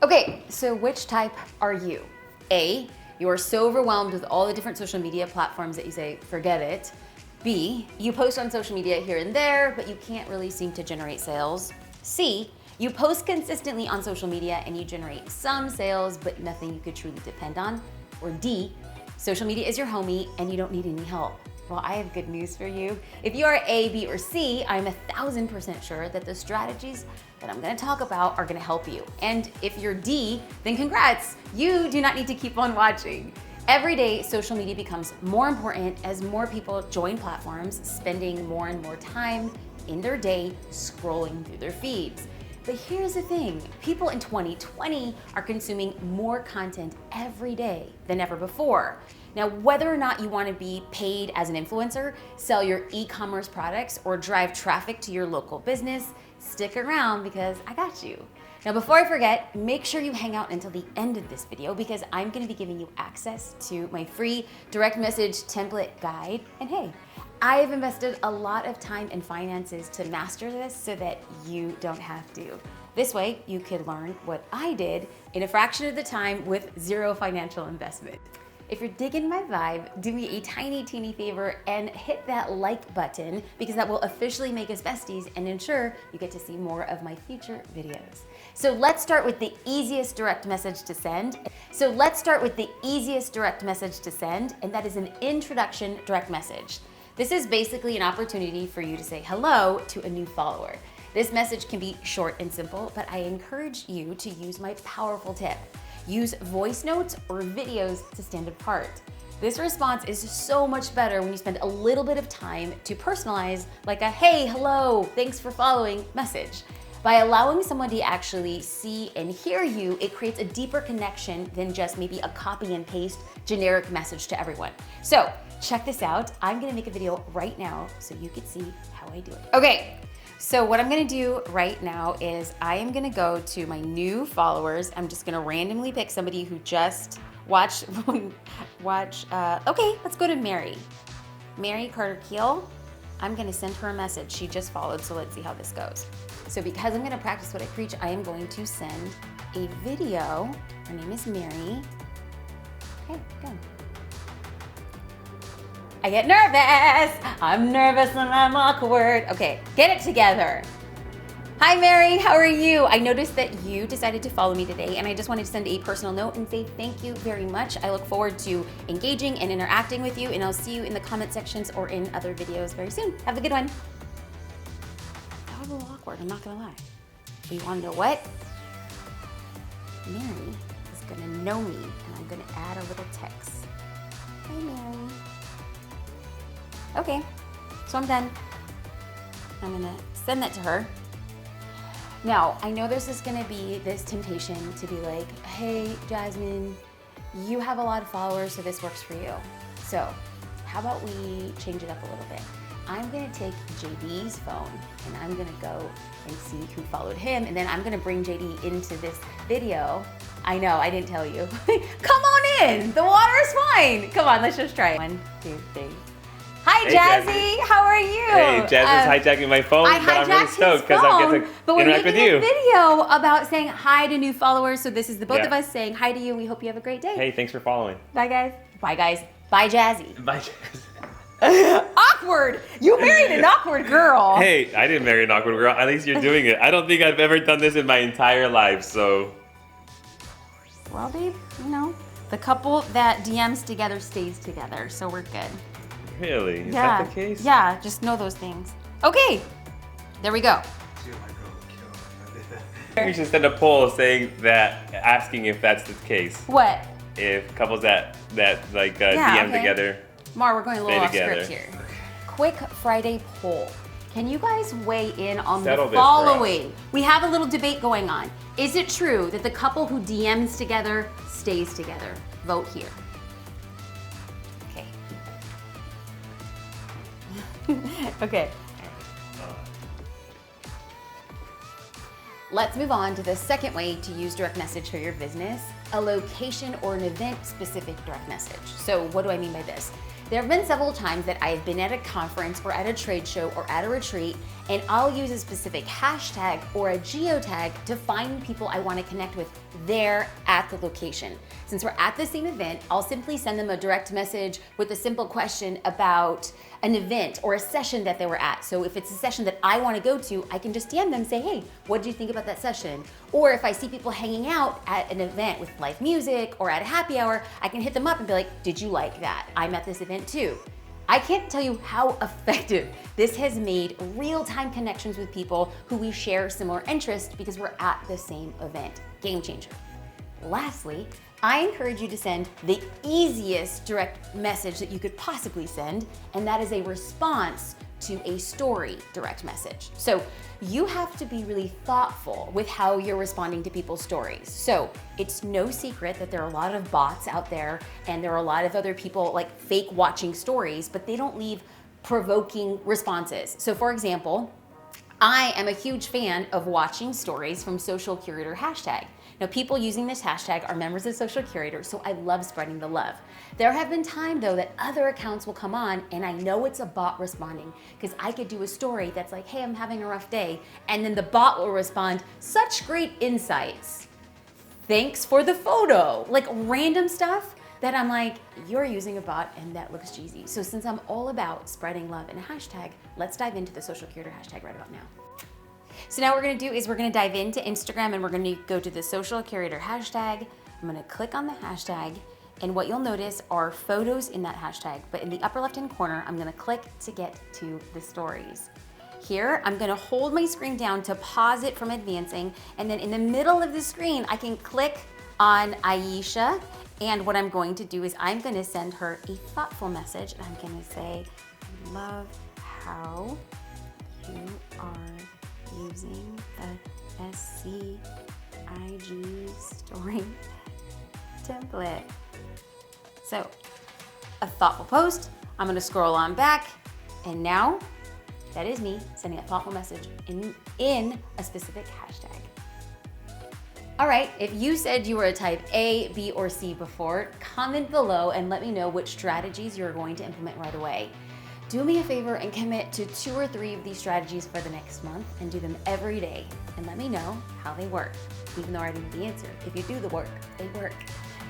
Okay, so which type are you? A, you are so overwhelmed with all the different social media platforms that you say, forget it. B, you post on social media here and there, but you can't really seem to generate sales. C, you post consistently on social media and you generate some sales, but nothing you could truly depend on. Or D, social media is your homie and you don't need any help. Well, I have good news for you. If you are A, B, or C, I'm 1000% sure that the strategies that I'm gonna talk about are gonna help you. And if you're D, then congrats, you do not need to keep on watching. Every day, social media becomes more important as more people join platforms, spending more and more time in their day scrolling through their feeds. But here's the thing, people in 2020 are consuming more content every day than ever before. Now, whether or not you want to be paid as an influencer, sell your e-commerce products, or drive traffic to your local business, stick around because I got you. Now, before I forget, make sure you hang out until the end of this video because I'm going to be giving you access to my free direct message template guide. And hey, I have invested a lot of time and finances to master this so that you don't have to. This way, you could learn what I did in a fraction of the time with zero financial investment. If you're digging my vibe, do me a tiny, teeny favor and hit that like button because that will officially make us besties and ensure you get to see more of my future videos. So let's start with the easiest direct message to send. And that is an introduction direct message. This is basically an opportunity for you to say hello to a new follower. This message can be short and simple, but I encourage you to use my powerful tip. Use voice notes or videos to stand apart. This response is so much better when you spend a little bit of time to personalize like a hey, hello, thanks for following message. By allowing someone to actually see and hear you, it creates a deeper connection than just maybe a copy and paste generic message to everyone. So check this out. I'm gonna make a video right now so you can see how I do it. Okay. So what I'm gonna do right now is I am gonna go to my new followers. I'm just gonna randomly pick somebody who just watched, okay, let's go to Mary. Mary Carter Keel. I'm gonna send her a message. She just followed, so let's see how this goes. So because I'm gonna practice what I preach, I am going to send a video. Her name is Mary. Okay, good. I get nervous. I'm nervous and I'm awkward. Okay, get it together. Hi Mary, how are you? I noticed that you decided to follow me today and I just wanted to send a personal note and say thank you very much. I look forward to engaging and interacting with you and I'll see you in the comment sections or in other videos very soon. Have a good one. That was a little awkward, I'm not gonna lie. But you wanna know what? Mary is gonna know me and I'm gonna add a little text. Hey Mary. Okay, so I'm done. I'm gonna send that to her. Now, I know there's gonna be this temptation to be like, hey, Jasmine, you have a lot of followers, so this works for you. So how about we change it up a little bit? I'm gonna take JD's phone and I'm gonna go and see who followed him, and then I'm gonna bring JD into this video. I know, I didn't tell you. Come on in, the water is fine. Come on, let's just try it. 1, 2, 3. Hi, Hey, Jazzy. How are you? Hey, Jazzy's hijacking my phone, but I'm really stoked because I get to interact with you. But we're making a video about saying hi to new followers, so this is the both of us saying hi to you, and we hope you have a great day. Hey, thanks for following. Bye, guys. Bye, guys. Bye, Jazzy. Bye, Jazzy. Awkward. You married an awkward girl. Hey, I didn't marry an awkward girl. At least you're doing it. I don't think I've ever done this in my entire life, so. Well, babe, you know, the couple that DMs together stays together, so we're good. Really? Is that the case? Yeah, just know those things. Okay, there we go. We should send a poll saying that, asking if that's the case. What? If couples that DM together. Mar, we're going a little off together. script here. Quick Friday poll. Can you guys weigh in on Settle the this following? We have a little debate going on. Is it true that the couple who DMs together stays together? Vote here. Okay. Let's move on to the second way to use direct message for your business, a location or an event specific direct message. So what do I mean by this? There have been several times that I've been at a conference or at a trade show or at a retreat, and I'll use a specific hashtag or a geotag to find people I want to connect with there at the location. Since we're at the same event, I'll simply send them a direct message with a simple question about an event or a session that they were at. So if it's a session that I want to go to, I can just DM them and say, hey, what did you think about that session? Or if I see people hanging out at an event with live music or at a happy hour, I can hit them up and be like, did you like that? I'm at this event too. I can't tell you how effective this has made real-time connections with people who we share similar interests because we're at the same event. Game changer. Lastly, I encourage you to send the easiest direct message that you could possibly send, and that is a response to a story direct message. So you have to be really thoughtful with how you're responding to people's stories. So it's no secret that there are a lot of bots out there and there are a lot of other people like fake watching stories, but they don't leave provoking responses. So for example, I am a huge fan of watching stories from Social Curator hashtag. Now, people using this hashtag are members of Social Curator, so I love spreading the love. There have been times, though, that other accounts will come on and I know it's a bot responding because I could do a story that's like, hey, I'm having a rough day, and then the bot will respond, such great insights. Thanks for the photo. Like random stuff that I'm like, you're using a bot and that looks cheesy. So since I'm all about spreading love in a hashtag, let's dive into the Social Curator hashtag right about now. So now what we're gonna do is we're gonna dive into Instagram and we're gonna go to the Social Curator hashtag. I'm gonna click on the hashtag, and what you'll notice are photos in that hashtag, but in the upper left-hand corner, I'm gonna click to get to the stories. Here, I'm gonna hold my screen down to pause it from advancing, and then in the middle of the screen, I can click on Aisha, and what I'm going to do is I'm gonna send her a thoughtful message, and I'm gonna say, I love how you are using the SCIG story template. So, a thoughtful post. I'm gonna scroll on back, and now that is me sending a thoughtful message in a specific hashtag. All right, if you said you were a type A, B, or C before, comment below and let me know which strategies you're going to implement right away. Do me a favor and commit to 2 or 3 of these strategies for the next month and do them every day, and let me know how they work, even though I already know the answer. If you do the work, they work.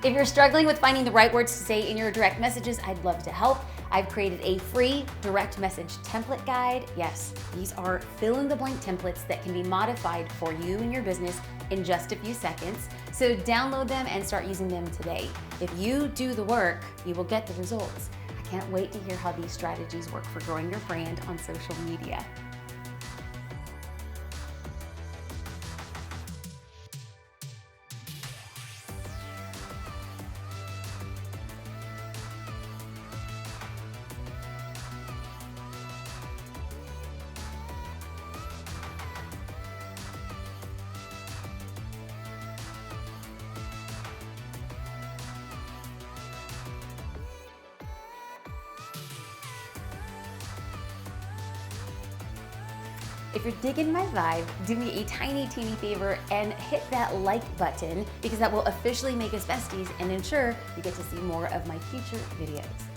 If you're struggling with finding the right words to say in your direct messages, I'd love to help. I've created a free direct message template guide. Yes, these are fill-in-the-blank templates that can be modified for you and your business in just a few seconds. So download them and start using them today. If you do the work, you will get the results. Can't wait to hear how these strategies work for growing your brand on social media. If you're digging my vibe, do me a tiny, teeny favor and hit that like button because that will officially make us besties and ensure you get to see more of my future videos.